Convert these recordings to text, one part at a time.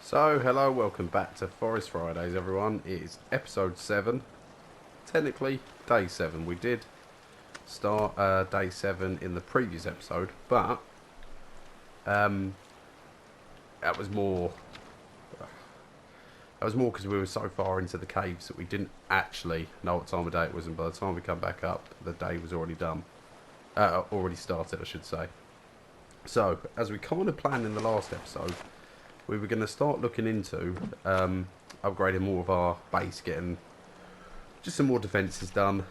So, hello, welcome back to Forest Fridays, everyone. It is episode 7. Technically, day 7. We did start day 7 in the previous episode, but that was more because we were so far into the caves that we didn't actually know what time of day it was, and by the time we come back up, the day was already done. Already started, I should say. So, as we kind of planned in the last episode, we were going to start looking into upgrading more of our base, getting just some more defences done,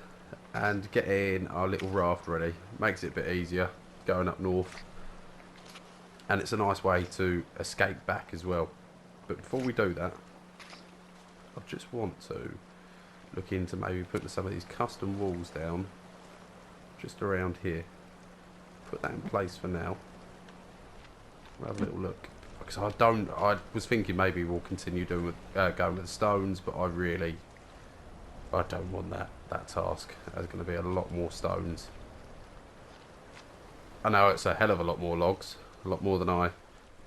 and getting our little raft ready. Makes it a bit easier going up north, and it's a nice way to escape back as well. But before we do that, I just want to look into maybe putting some of these custom walls down just around here. Put that in place for now. We'll have a little look. Because I was thinking maybe we'll continue doing with, going with the stones, but I don't want that task. There's going to be a lot more stones. I know it's a hell of a lot more logs, a lot more than I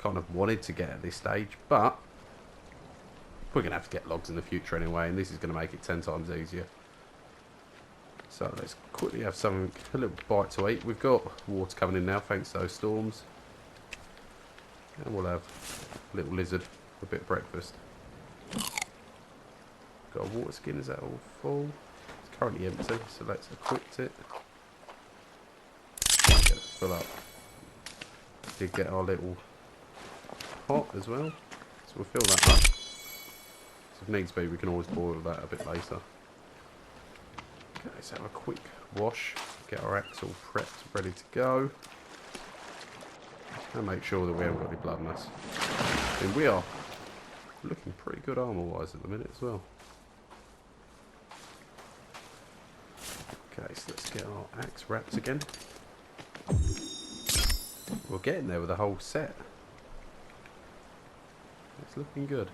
kind of wanted to get at this stage, but we're going to have to get logs in the future anyway, and this is going to make it 10 times easier. So let's quickly have something, a little bite to eat. We've got water coming in now thanks to those storms. And we'll have a little lizard for a bit of breakfast. Got a water skin, is that all full? It's currently empty, so let's equip it. Get it full up. Did get our little pot as well, so we'll fill that up. So if needs be, we can always boil that a bit later. Okay, let's have a quick wash, get our axe all prepped, ready to go. And make sure that we haven't got any blood on us. And we are looking pretty good armour-wise at the minute as well. Okay, so let's get our axe wrapped again. We're getting there with the whole set. It's looking good.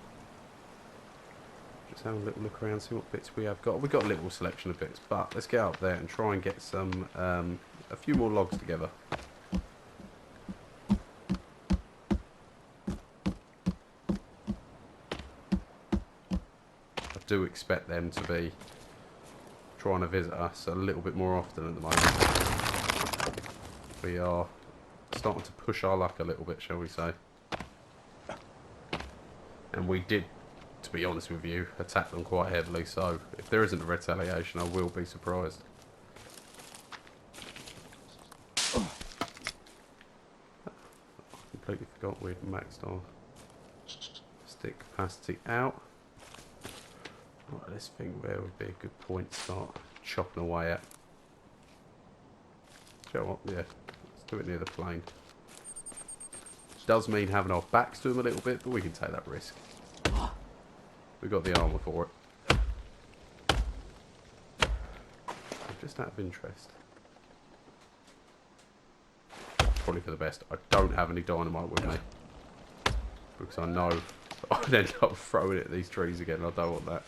Just have a little look around, see what bits we have got. We've got a little selection of bits, but let's get up there and try and get some, a few more logs together. Do expect them to be trying to visit us a little bit more often at the moment. We are starting to push our luck a little bit, shall we say. And we did, to be honest with you, attack them quite heavily, so if there isn't a retaliation, I will be surprised. I completely forgot we'd maxed our stick capacity out. Right, let's think where would be a good point to start chopping away at. Do you know what? Yeah, let's do it near the plane. Does mean having our backs to them a little bit, but we can take that risk. We've got the armour for it. Just out of interest. Probably for the best. I don't have any dynamite with me. Because I know I'd end up throwing it at these trees again, and I don't want that.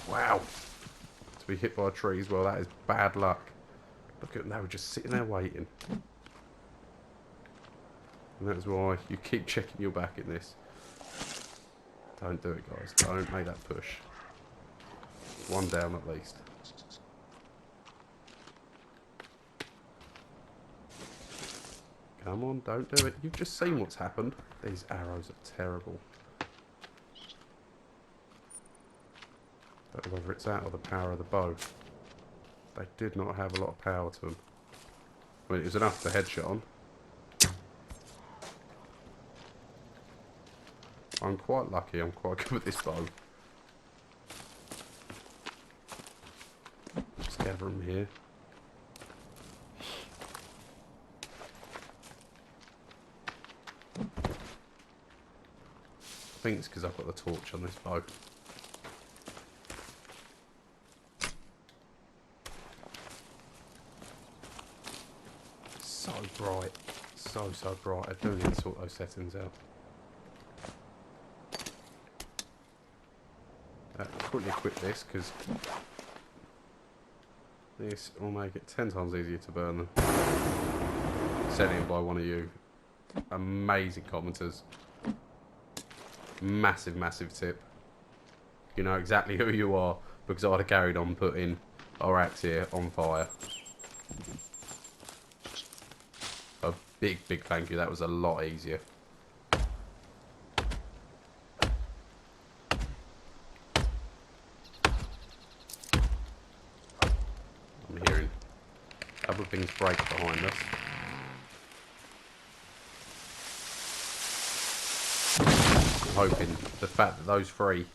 Wow. To be hit by a tree as well, that is bad luck. Look at them, they were just sitting there waiting. And that's why you keep checking your back in this. Don't do it, guys. Don't make that push. One down at least. Come on, don't do it. You've just seen what's happened. These arrows are terrible. Don't know whether it's that or the power of the bow. They did not have a lot of power to them. I mean, it was enough to headshot on. I'm quite lucky. I'm quite good with this bow. Just gather them here. I think it's because I've got the torch on this bow. So bright. So bright. I do need to sort those settings out. Quickly quit this because this will make it 10 times easier to burn them. Set it by one of you amazing commenters. Massive, massive tip. You know exactly who you are, because I'd have carried on putting our axe here on fire. A big, big thank you. That was a lot easier. I'm hearing a couple of things break behind us. I'm hoping the fact that those three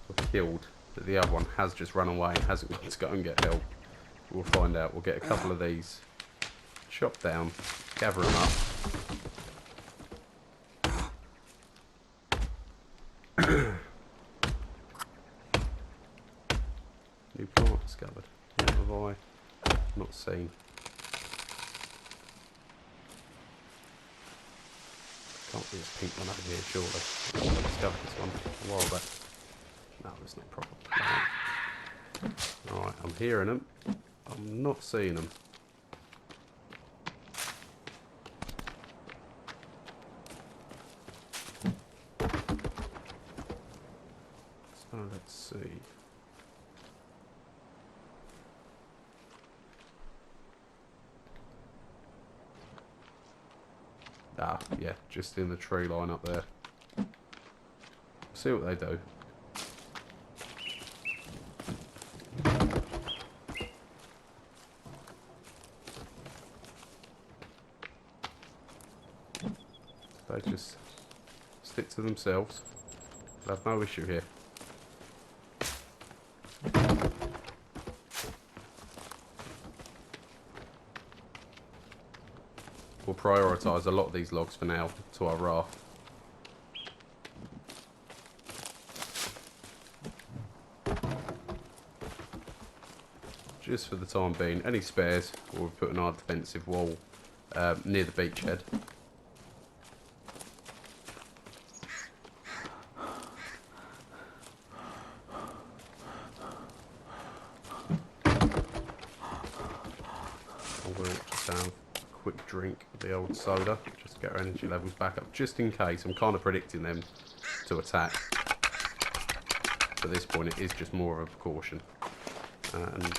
were killed, that the other one has just run away and hasn't got to go and get help. We'll find out. We'll get a couple of these chopped down, gather them up. New plant discovered. What have I not seen? Can't be this pink one over here, surely. I discovered this one a while back. No, it's not proper. Alright, I'm hearing them. I'm not seeing them. So let's see. Ah, yeah, just in the tree line up there. See what they do. They just stick to themselves. They'll have no issue here. We'll prioritise a lot of these logs for now to our raft. Just for the time being. Any spares, we'll put an our defensive wall near the beachhead. I will just have a quick drink of the old soda, just to get our energy levels back up, just in case. I'm kind of predicting them to attack. At this point, it is just more of a precaution. And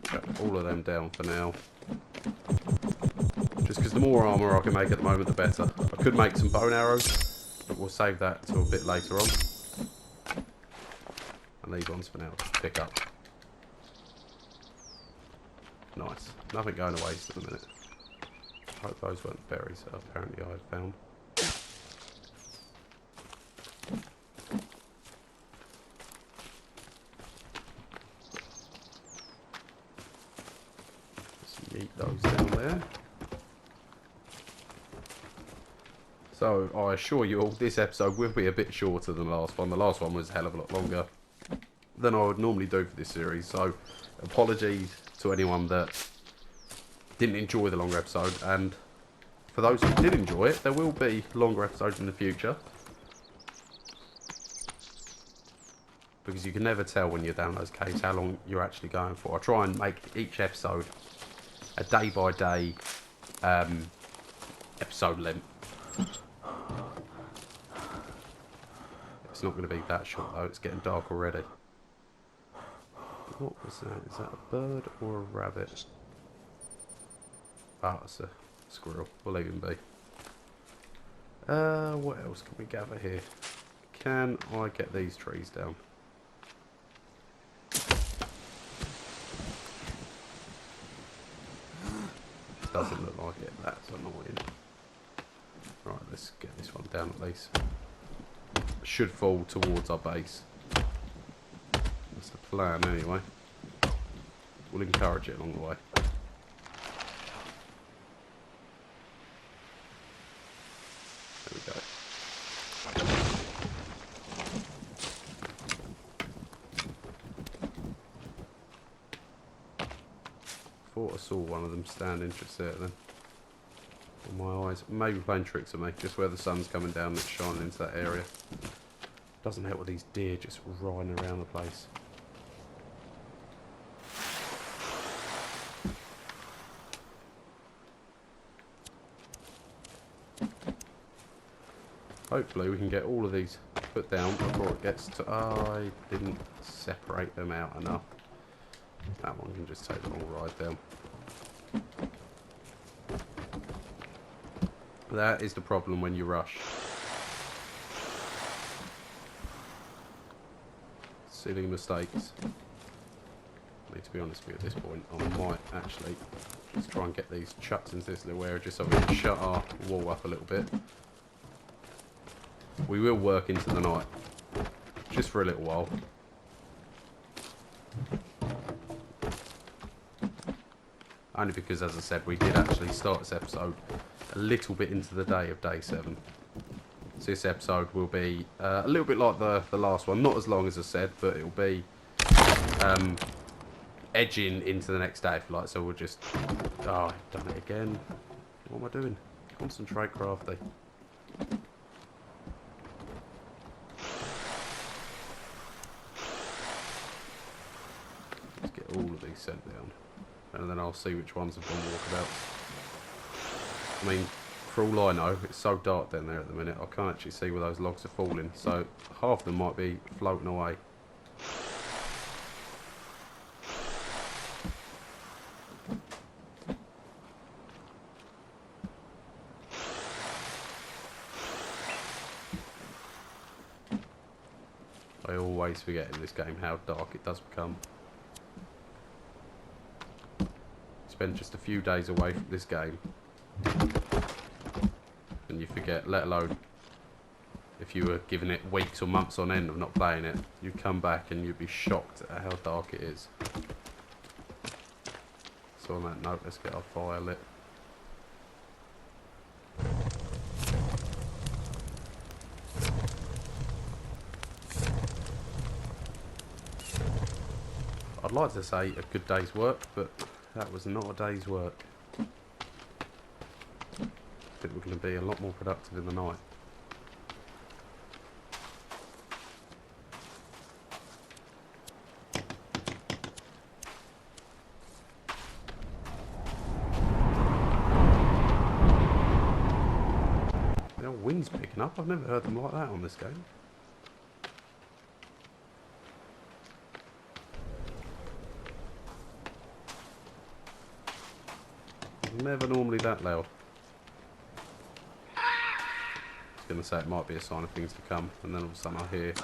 shut all of them down for now. Just because the more armour I can make at the moment, the better. I could make some bone arrows, but we'll save that till a bit later on. And these ones for now to pick up. Nice. Nothing going to waste at the minute. I hope those weren't berries that apparently I had found. Let's yeet those down there. So, I assure you all, this episode will be a bit shorter than the last one. The last one was a hell of a lot longer than I would normally do for this series. So, apologies to anyone that didn't enjoy the longer episode. And for those who did enjoy it, there will be longer episodes in the future. Because you can never tell when you're down those caves how long you're actually going for. I try and make each episode a day-by-day episode length. It's not going to be that short though, it's getting dark already. What was that? Is that a bird or a rabbit? Ah, it's a squirrel. We'll leave him be. What else can we gather here? Can I get these trees down? Doesn't look like it. That's annoying. Right, let's get this one down at least. Should fall towards our base. That's the plan anyway. We'll encourage it along the way. There we go. Thought I saw one of them standing just there then. On my eyes. Maybe playing tricks on me. Just where the sun's coming down, it's shining into that area. Doesn't help with these deer just riding around the place. Hopefully we can get all of these put down before it gets to... I didn't separate them out enough. That one can just take them all right down. That is the problem when you rush. Silly mistakes. I need to be honest with you at this point. I might actually just try and get these chucked into this little area just so we can shut our wall up a little bit. We will work into the night. Just for a little while. Only because, as I said, we did actually start this episode a little bit into the day of day 7. So this episode will be a little bit like the last one. Not as long as I said, but it will be edging into the next day, if you like. So we'll just... Oh, I've done it again. What am I doing? Concentrate, crafty. Let's get all of these sent down. And then I'll see which ones have gone walkabouts. I mean, for all I know, it's so dark down there at the minute, I can't actually see where those logs are falling. So half of them might be floating away. I always forget in this game how dark it does become. Spend just a few days away from this game and you forget, let alone if you were giving it weeks or months on end of not playing it, you'd come back and you'd be shocked at how dark it is. So on that note, let's get our fire lit. I'd like to say a good day's work, but that was not a day's work. I think we're going to be a lot more productive in the night. The wind's picking up. I've never heard them like that on this game. Never normally that loud. I was going to say it might be a sign of things to come, and then all of a sudden I hear a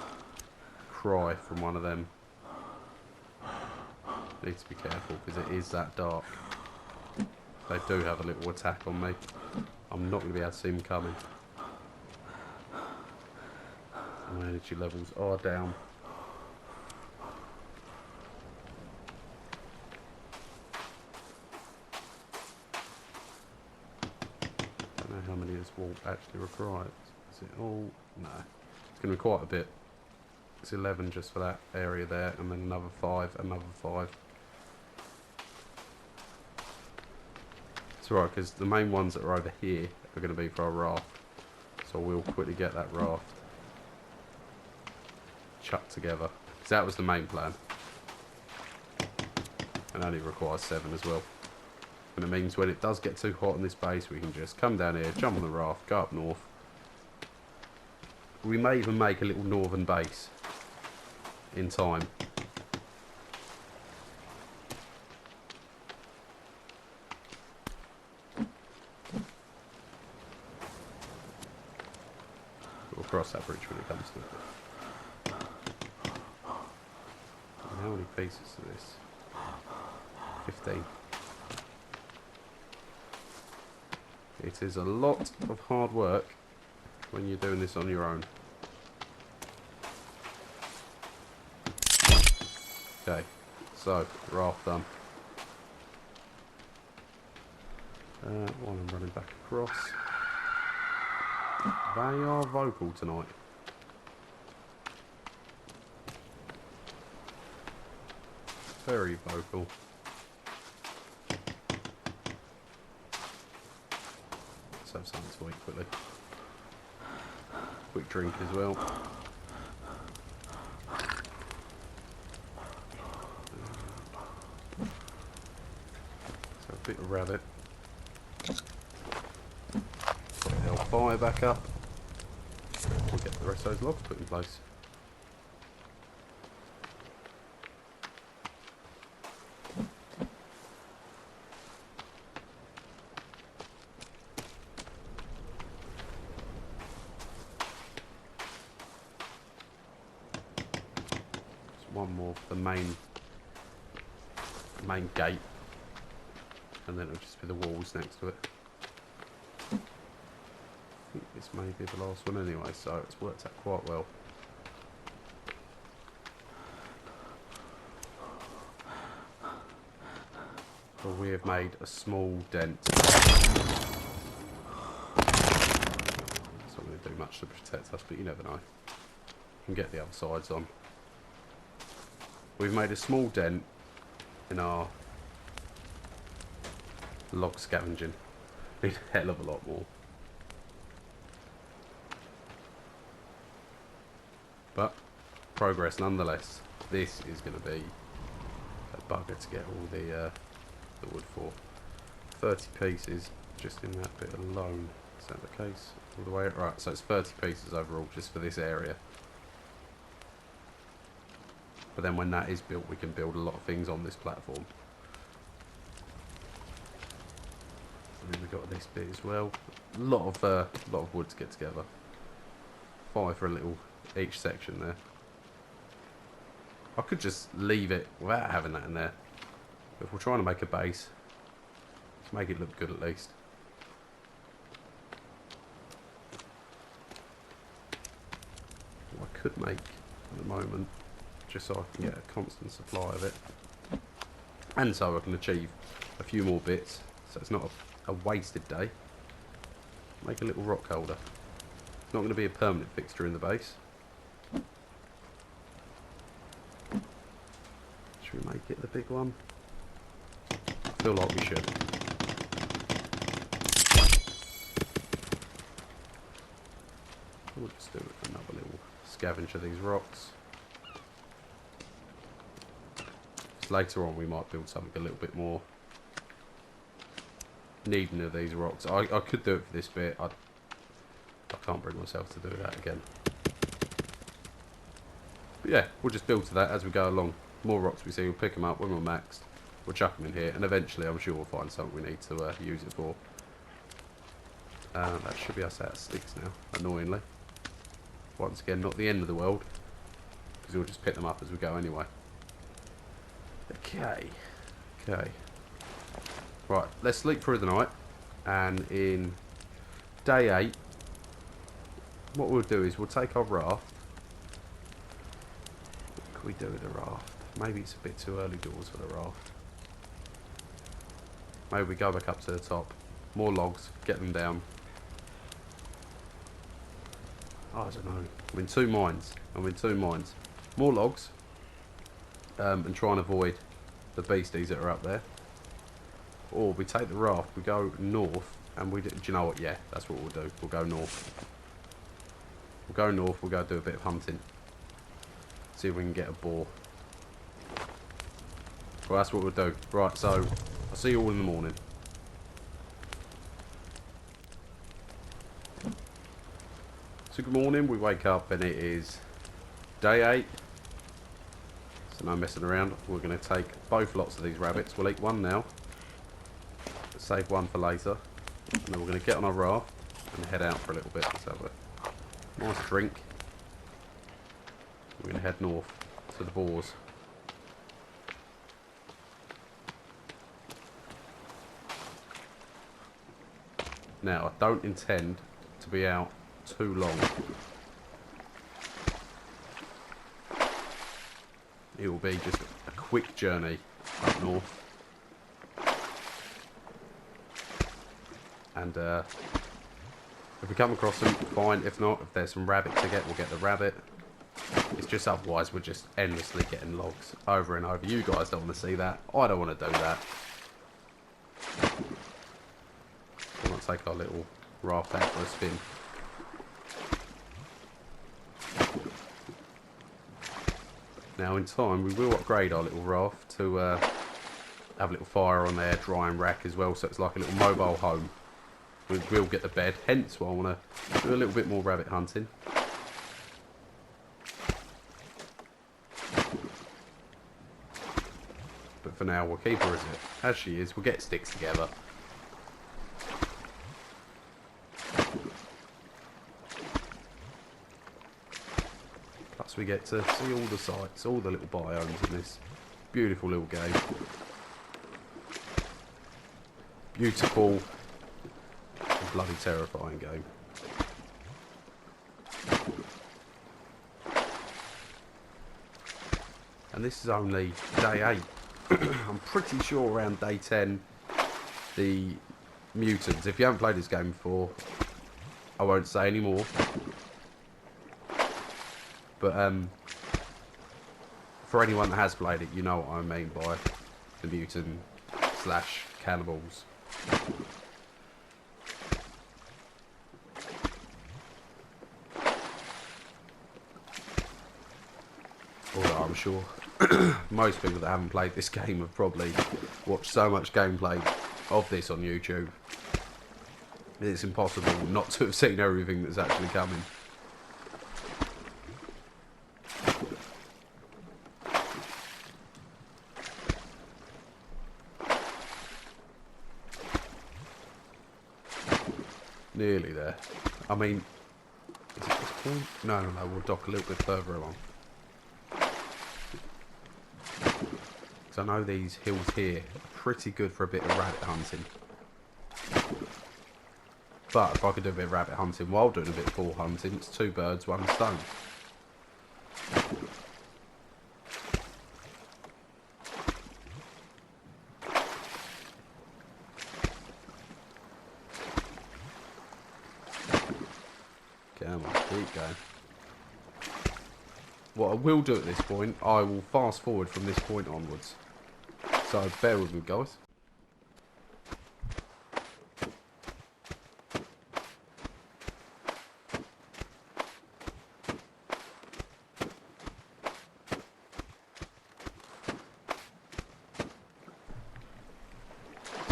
cry from one of them. Need to be careful because it is that dark. They do have a little attack on me. I'm not going to be able to see them coming. My energy levels are down. How many this wall actually requires? Is it all? No. It's going to be quite a bit. It's 11 just for that area there, and then another 5, another 5. It's alright, because the main ones that are over here are going to be for our raft. So we'll quickly get that raft chucked together. Because that was the main plan. And only requires 7 as well. And it means when it does get too hot in this base, we can just come down here, jump on the raft, go up north. We may even make a little northern base in time. We'll cross that bridge when it comes to it. And how many pieces is this? 15. It is a lot of hard work when you're doing this on your own. Okay, so raft done. While I'm running back across, they are vocal tonight. Very vocal. Have something to eat quickly. Quick drink as well. So a bit of rabbit. Put our fire back up. we'll get the rest of those logs put in place. One more for the main gate, and then it'll just be the walls next to it. I think this may be the last one anyway, so it's worked out quite well. So we have made a small dent. It's not going to do much to protect us, but you never know. You can get the other sides on. We've made a small dent in our log scavenging. Need a hell of a lot more. But progress nonetheless. This is going to be a bugger to get all the wood for. 30 pieces just in that bit alone. Is that the case? All the way? Right, so it's 30 pieces overall just for this area. But then when that is built, we can build a lot of things on this platform. And then we've got this bit as well. A lot of wood to get together. 5 for a little each section there. I could just leave it without having that in there. But if we're trying to make a base, let's make it look good at least. What I could make at the moment, just so I can get a constant supply of it, and so I can achieve a few more bits, so it's not a wasted day. Make a little rock holder. It's not going to be a permanent fixture in the base. Should we make it the big one? I feel like we should. We'll just do another little scavenge of these rocks. Later on we might build something a little bit more needing of these rocks. I could do it for this bit. I can't bring myself to do that again. But yeah, we'll just build to that as we go along. More rocks we see, we'll pick them up when we're maxed. We'll chuck them in here, and eventually I'm sure we'll find something we need to use it for. That should be us out of sticks now, annoyingly. Once again, not the end of the world, because we'll just pick them up as we go anyway. Okay. Right, let's sleep through the night, and in day 8, what we'll do is we'll take our raft. What can we do with the raft? Maybe it's a bit too early doors for the raft. Maybe we go back up to the top. More logs, get them down. Oh, I don't know. I'm in two minds. More logs, and try and avoid the beasties that are up there. Or we take the raft, we go north, and do you know what? Yeah, that's what we'll do. We'll go north. We'll go do a bit of hunting. See if we can get a boar. Well, that's what we'll do. Right, so I'll see you all in the morning. So good morning, we wake up and it is day 8. So no messing around. We're going to take both lots of these rabbits. We'll eat one now. Save one for later. And then we're going to get on our raft and head out for a little bit. Let's have a nice drink. We're going to head north to the boars. Now, I don't intend to be out too long. It will be just a quick journey up north. And if we come across them, fine. If not, if there's some rabbit to get, we'll get the rabbit. It's just otherwise we're just endlessly getting logs over and over. You guys don't want to see that. I don't want to do that. We're going to take our little raft out for a spin. Now in time we will upgrade our little raft to have a little fire on there, drying rack as well, so it's like a little mobile home. We will get the bed, hence why I want to do a little bit more rabbit hunting. But for now, we'll keep her as she is. We'll get sticks together. Plus we get to see all the sights, all the little biomes in this beautiful little game. Beautiful and bloody terrifying game. And this is only day 8. I'm pretty sure around day 10 the mutants, if you haven't played this game before, I won't say any more. But for anyone that has played it, you know what I mean by the mutant / cannibals. Although I'm sure most people that haven't played this game have probably watched so much gameplay of this on YouTube. It's impossible not to have seen everything that's actually coming. Nearly there. I mean, is it this point? No, we'll dock a little bit further along. Because I know these hills here are pretty good for a bit of rabbit hunting. But if I could do a bit of rabbit hunting while doing a bit of boar hunting, it's 2 birds, 1 stone. Come on, keep going. What I will do at this point, I will fast forward from this point onwards. So bear with me, guys.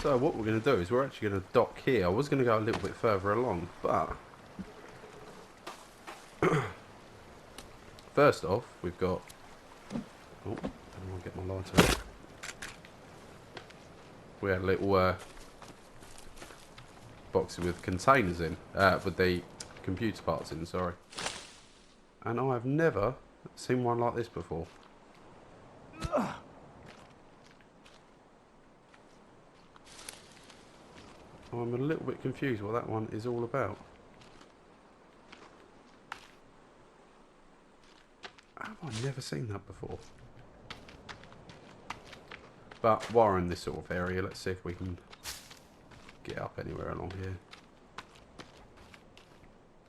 So what we're going to do is we're actually going to dock here. I was going to go a little bit further along, but first off, we've got... Oh, I'll get my lighter out. We had a little box with containers in, with the computer parts in, sorry. And I have never seen one like this before. I'm a little bit confused what that one is all about. Have I never seen that before? But while we're in this sort of area, let's see if we can get up anywhere along here.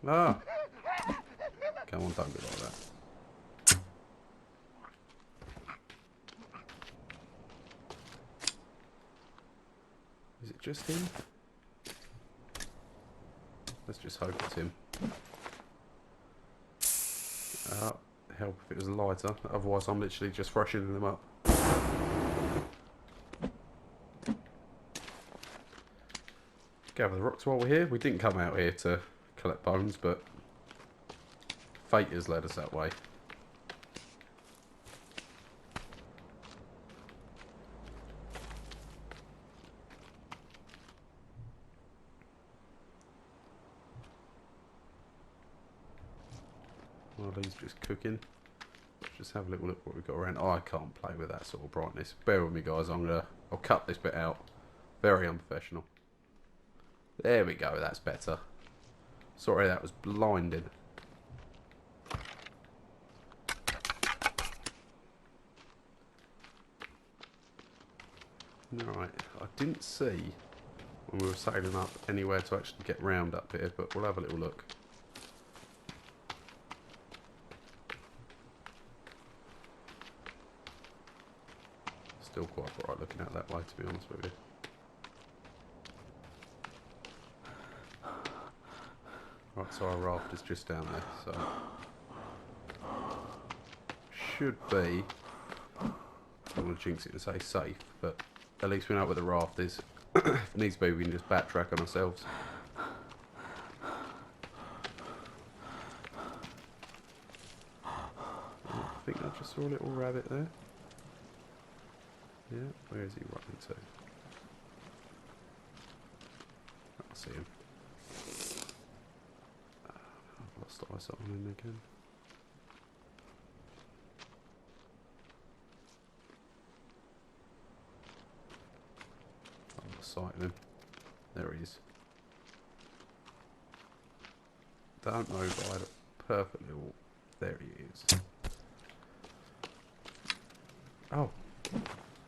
Ah! Come on, don't be like that. Is it just him? Let's just hope it's him. Help if it was a lighter, otherwise I'm literally just freshening them up. Gather the rocks while we're here. We didn't come out here to collect bones, but fate has led us that way. While he's just cooking, let's just have a little look what we've got around. Oh, I can't play with that sort of brightness. Bear with me, guys. I'll cut this bit out. Very unprofessional. There we go. That's better. Sorry, that was blinding. Right, I didn't see when we were sailing up anywhere to actually get round up here, but we'll have a little look. Still quite bright looking out that way, to be honest with you. Right, so our raft is just down there, so should be, I don't want to jinx it and say safe, but at least we know where the raft is. If it needs to be, we can just backtrack on ourselves. I think I just saw a little rabbit there. Yeah. Where is he running to? I see him. I've lost eyesight on him again. I've lost sight of him. There he is. Don't know if I had it perfectly. There he is. Oh.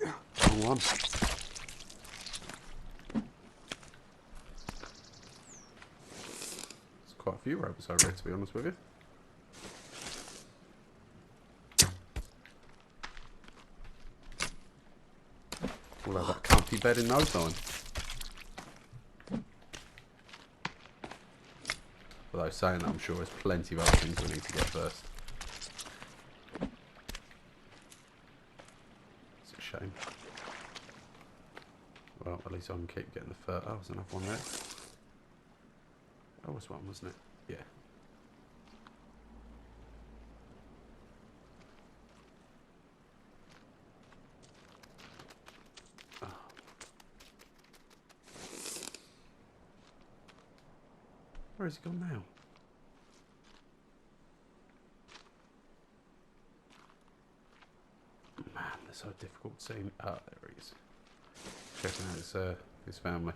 Wrong one. There's quite a few ropes over here, to be honest with you. We'll have that comfy bed in no time. Although saying that, I'm sure there's plenty of other things we need to get first. It's a shame. Well, at least I can keep getting the fur. Oh, there's another one there. Oh, was one, wasn't it? Yeah. Oh. Where has he gone now? Man, they're so difficult to see. Ah, there he is. Checking out his family.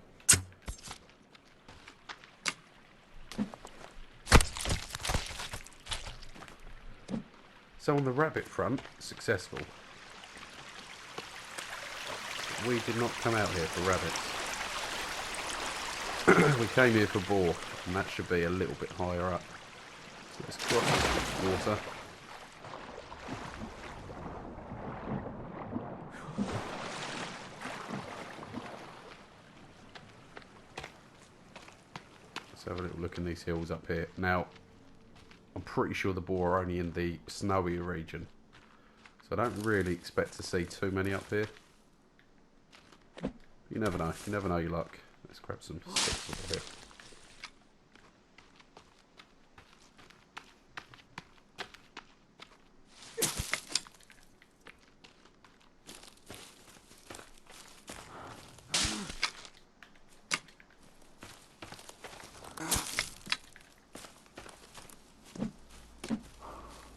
So on the rabbit front, successful. We did not come out here for rabbits. We came here for boar, and that should be a little bit higher up. So let's cross water. Let's have a little look in these hills up here. Now, I'm pretty sure the boar are only in the snowy region, so I don't really expect to see too many up here. You never know. You never know your luck. Let's grab some sticks over here.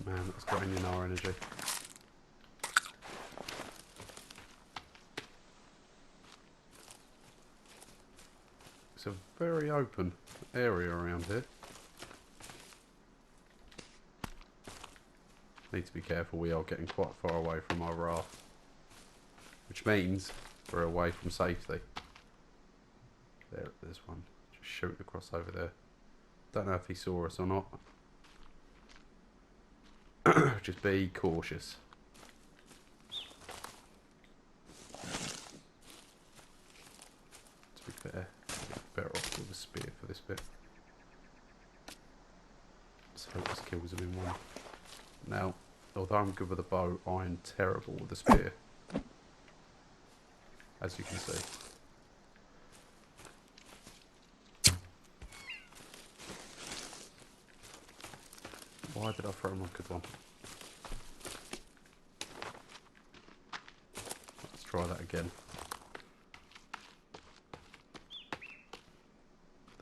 Man, that's draining our energy. It's a very open area around here. Need to be careful, we are getting quite far away from our raft. Which means we're away from safety. There's one. Just shooting across over there. Don't know if he saw us or not. Just be cautious. To be fair, better off with a spear for this bit. Let's hope this kills him in one. Now, although I'm good with a bow, I'm terrible with a spear. As you can see. Why did I throw my good one? Let's try that again.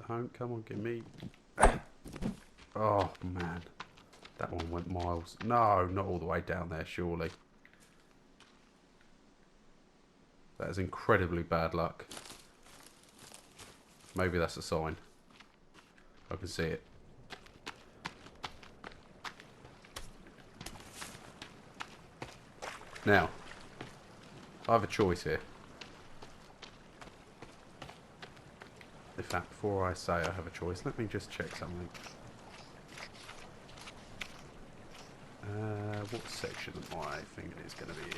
Don't, come on, give me. Oh man, that one went miles. No, not all the way down there, surely. That is incredibly bad luck. Maybe that's a sign. I can see it. Now, I have a choice here. In fact, before I say I have a choice, let me just check something. What section am I thinking it's going to be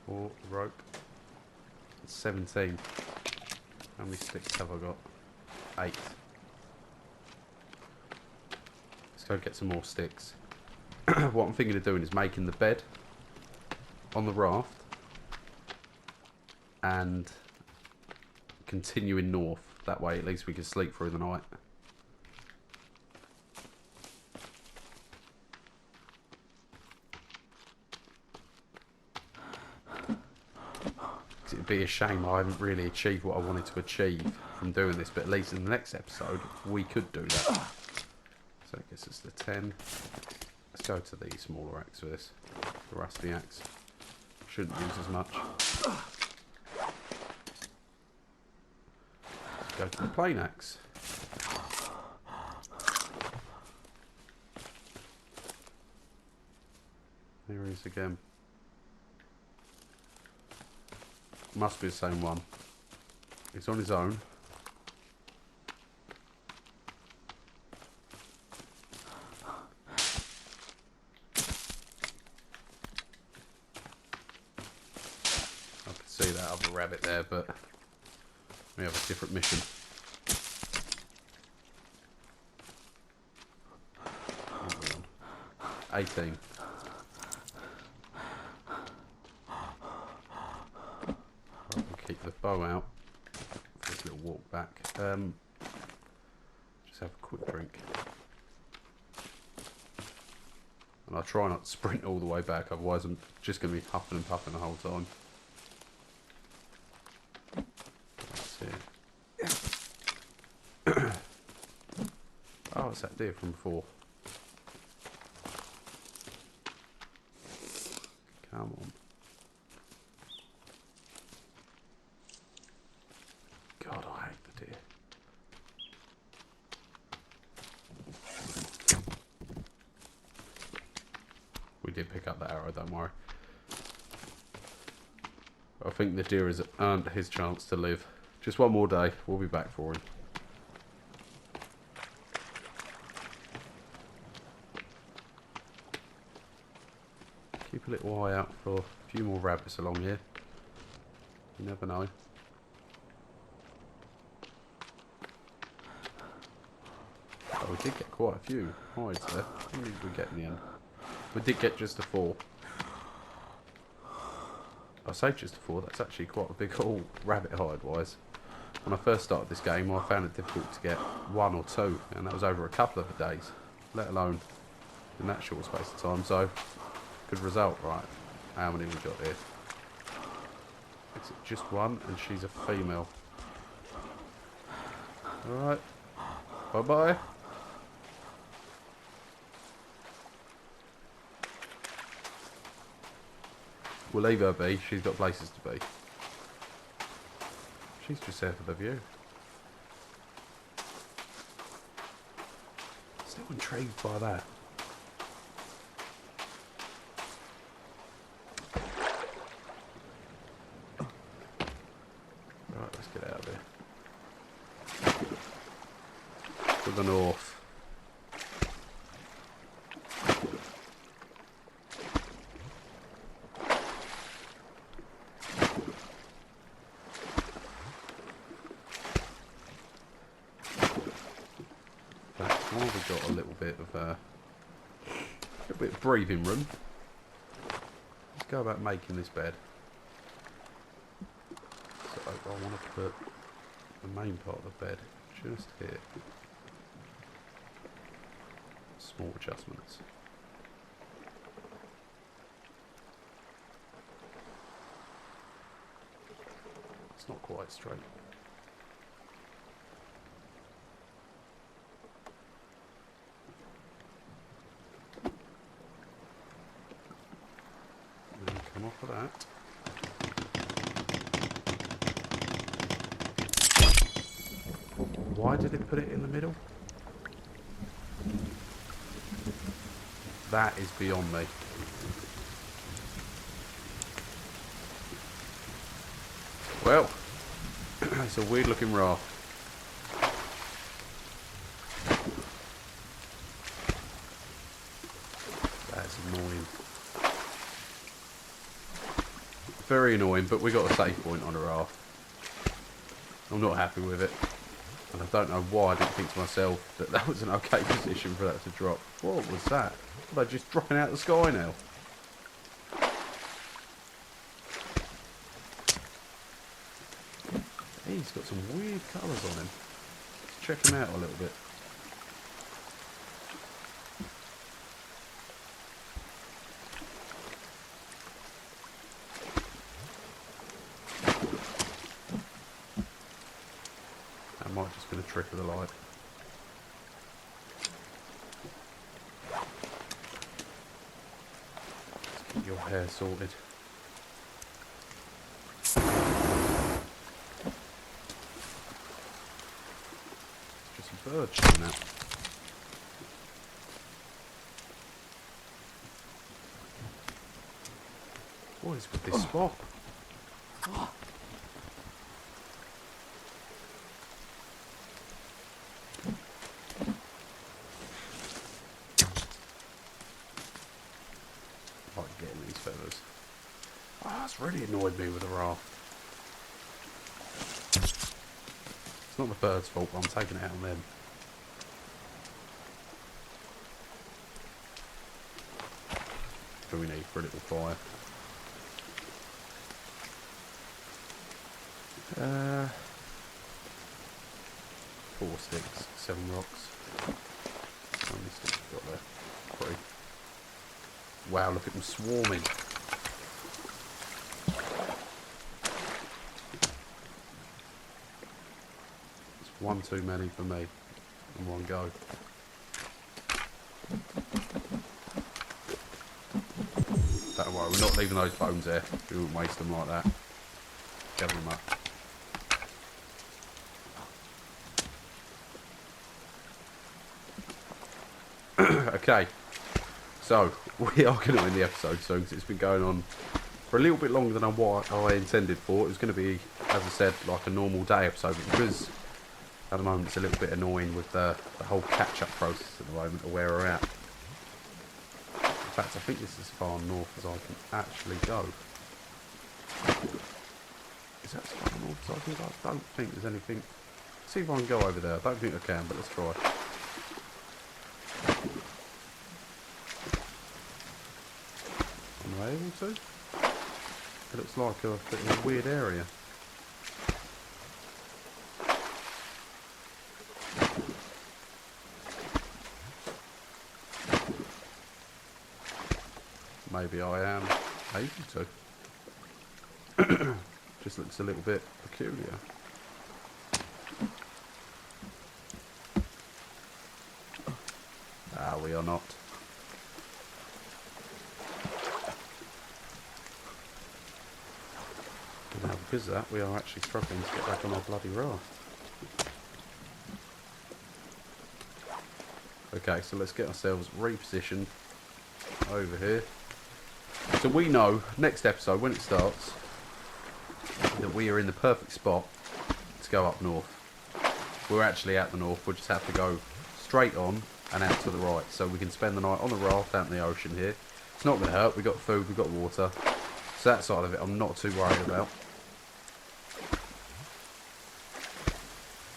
in? Or rope. 17. How many sticks have I got? 8. Let's go get some more sticks. What I'm thinking of doing is making the bed on the raft and continuing north. That way at least we can sleep through the night. be a shame I haven't really achieved what I wanted to achieve from doing this, but at least in the next episode we could do that. So I guess it's the 10. Let's go to the smaller axe for this. The rusty axe. Shouldn't use as much. Let's go to the plain axe. Here he is again. Must be the same one. He's on his own. I can see that other rabbit there, but we have a different mission. What are we on? 18. Keep the bow out for this little walk back. Just have a quick drink. And I'll try not to sprint all the way back, otherwise I'm just going to be huffing and puffing the whole time. That's it. Oh, it's that deer from before. Come on. God, I hate the deer. We did pick up that arrow, don't worry. I think the deer has earned his chance to live. Just one more day, we'll be back for him. Keep a little eye out for a few more rabbits along here. You never know. Oh, we did get quite a few hides there. How many did we get in the end? We did get just a 4. I say just a 4, that's actually quite a big haul rabbit hide wise. When I first started this game I found it difficult to get 1 or 2, and that was over a couple of days, let alone in that short space of time. So good result. Right, how many we got here? Is it just 1, and she's a female? Alright, bye bye. We'll leave her be, she's got places to be. She's just there for the view. Still intrigued by that. Right, let's get out of here. To the north. We've got a little bit of breathing room. Let's go about making this bed. So I want to put the main part of the bed just here. Small adjustments. It's not quite straight. Come off of that. Why did it put it in the middle? That is beyond me. Well, it's a weird looking raft. That's annoying. Very annoying, but we got a save point on a raft. I'm not happy with it. And I don't know why I didn't think to myself that that was an okay position for that to drop. What was that? Are they just dropping out of the sky now? He's got some weird colours on him. Let's check him out a little bit. might have just been a trick of the light. Let's get your hair sorted. Just some birds showing up. What is with this spot? Like getting these feathers. Oh, that's really annoyed me with the raft. It's not the bird's fault, but I'm taking it out on them. What do we need for a little fire? 4 sticks, 7 rocks. How many sticks have we got there? 3. Wow, look at them swarming. It's one too many for me in one go. Don't worry, we're not leaving those bones there. We won't waste them like that. Gather them up. Okay, so we are going to end the episode soon because it's been going on for a little bit longer than what I intended for. It was going to be, as I said, like a normal day episode, but because at the moment it's a little bit annoying with the whole catch-up process at the moment of where we're at. In fact, I think this is as far north as I can actually go. Is that as far north as I can go? I don't think there's anything. Let's see if I can go over there. I don't think I can, but let's try. Am I able to? It looks like a bit of a weird area. Maybe I am able to. Just looks a little bit peculiar. Ah, we are not. Now, because of that, we are actually struggling to get back on our bloody raft. Okay, so let's get ourselves repositioned over here. So we know, next episode, when it starts, that we are in the perfect spot to go up north. We're actually at the north, we'll just have to go straight on and out to the right. So we can spend the night on the raft out in the ocean here. It's not going to hurt, we've got food, we've got water. So that side of it I'm not too worried about.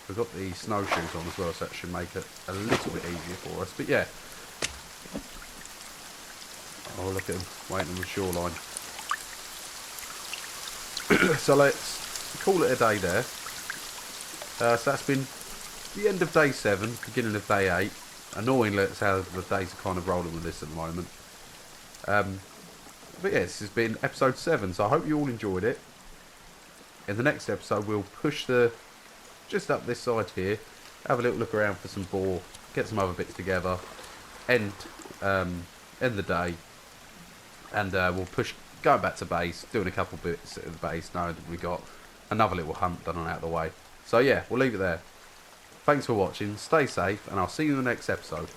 We've got the snowshoes on as well, so that should make it a little bit easier for us. But yeah. Oh, look at them waiting on the shoreline. So let's call it a day there. So that's been the end of day 7, beginning of day 8. Annoyingly, that's how the days are kind of rolling with this at the moment. But yeah, this has been episode 7, so I hope you all enjoyed it. In the next episode, we'll push just up this side here, have a little look around for some boar, get some other bits together, end the day, and we'll push, going back to base, doing a couple bits at the base, knowing that we got another little hunt done and out of the way. So yeah, we'll leave it there. Thanks for watching, stay safe, and I'll see you in the next episode.